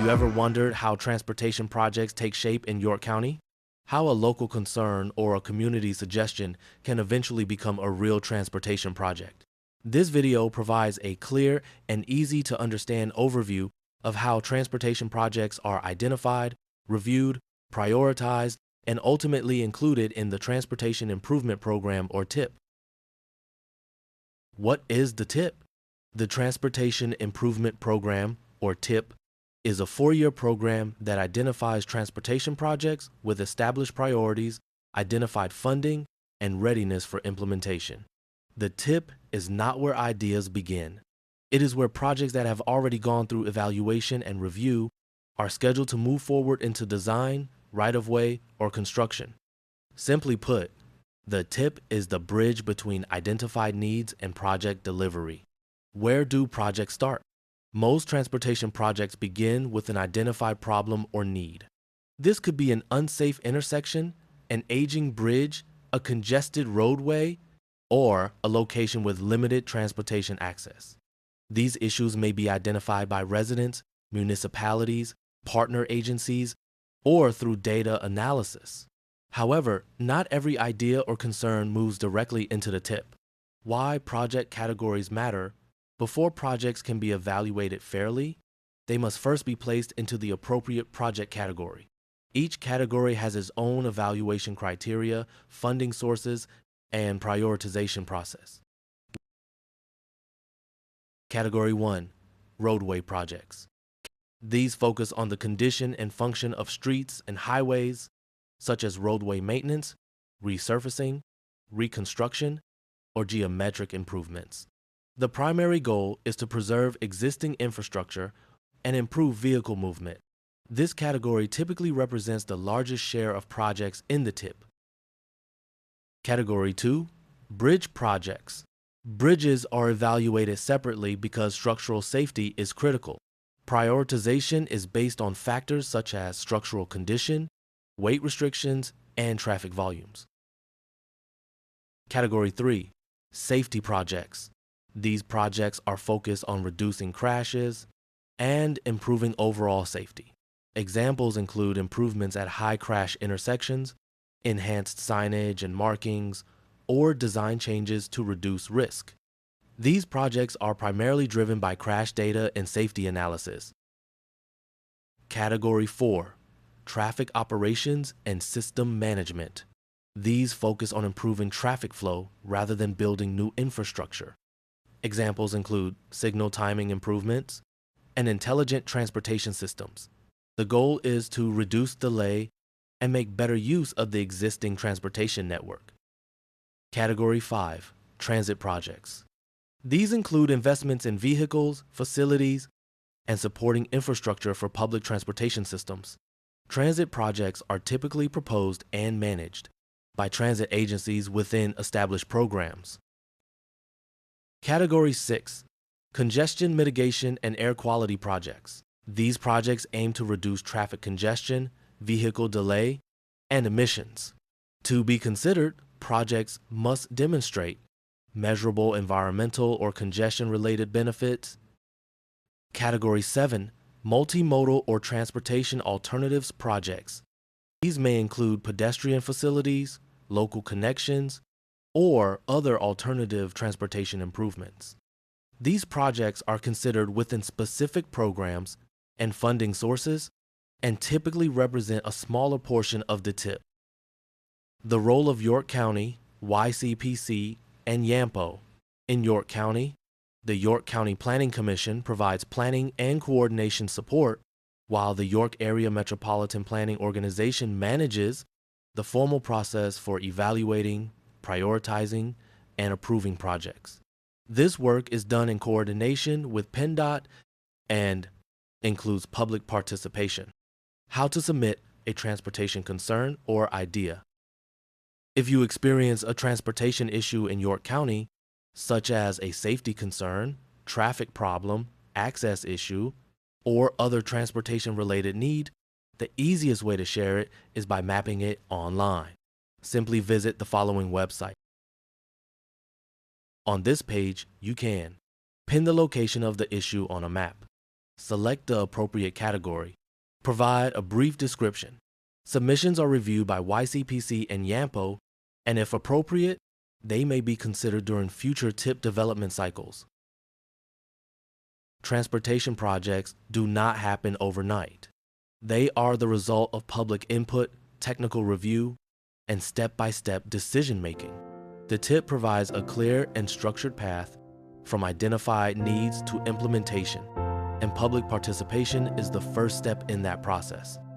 you ever wondered how transportation projects take shape in York County? How a local concern or a community suggestion can eventually become a real transportation project? This video provides a clear and easy to understand overview of how transportation projects are identified, reviewed, prioritized, and ultimately included in the Transportation Improvement Program or TIP. What is the TIP? The Transportation Improvement Program or TIP is a 4-year program that identifies transportation projects with established priorities, identified funding, and readiness for implementation. The TIP is not where ideas begin. It is where projects that have already gone through evaluation and review are scheduled to move forward into design, right-of-way, or construction. Simply put, the TIP is the bridge between identified needs and project delivery. Where do projects start? Most transportation projects begin with an identified problem or need. This could be an unsafe intersection, an aging bridge, a congested roadway, or a location with limited transportation access. These issues may be identified by residents, municipalities, partner agencies, or through data analysis. However, not every idea or concern moves directly into the TIP. Why project categories matter: before projects can be evaluated fairly, they must first be placed into the appropriate project category. Each category has its own evaluation criteria, funding sources, and prioritization process. Category 1. Roadway projects. These focus on the condition and function of streets and highways, such as roadway maintenance, resurfacing, reconstruction, or geometric improvements. The primary goal is to preserve existing infrastructure and improve vehicle movement. This category typically represents the largest share of projects in the TIP. Category 2. Bridge projects. Bridges are evaluated separately because structural safety is critical. Prioritization is based on factors such as structural condition, weight restrictions, and traffic volumes. Category 3. Safety projects. These projects are focused on reducing crashes and improving overall safety. Examples include improvements at high crash intersections, enhanced signage and markings, or design changes to reduce risk. These projects are primarily driven by crash data and safety analysis. Category 4. Traffic operations and system management. These focus on improving traffic flow rather than building new infrastructure. Examples include signal timing improvements and intelligent transportation systems. The goal is to reduce delay and make better use of the existing transportation network. Category 5. Transit projects. These include investments in vehicles, facilities, and supporting infrastructure for public transportation systems. Transit projects are typically proposed and managed by transit agencies within established programs. Category 6. Congestion mitigation and air quality projects. These projects aim to reduce traffic congestion, vehicle delay, and emissions. To be considered, projects must demonstrate measurable environmental or congestion-related benefits. Category 7. Multimodal or transportation alternatives projects. These may include pedestrian facilities, local connections, or other alternative transportation improvements. These projects are considered within specific programs and funding sources and typically represent a smaller portion of the TIP. The role of York County, YCPC, and YAMPO. In York County, the York County Planning Commission provides planning and coordination support, while the York Area Metropolitan Planning Organization manages the formal process for evaluating, prioritizing, and approving projects. This work is done in coordination with PennDOT and includes public participation. How to submit a transportation concern or idea. If you experience a transportation issue in York County, such as a safety concern, traffic problem, access issue, or other transportation-related need, the easiest way to share it is by mapping it online. Simply visit the following website. On this page, you can pin the location of the issue on a map, select the appropriate category, Provide a brief description. Submissions are reviewed by YCPC and YAMPO, and if appropriate, they may be considered during future tip development cycles. Transportation projects do not happen overnight. They are the result of public input, technical review, and step-by-step decision-making. The tip provides a clear and structured path from identified needs to implementation, and public participation is the first step in that process.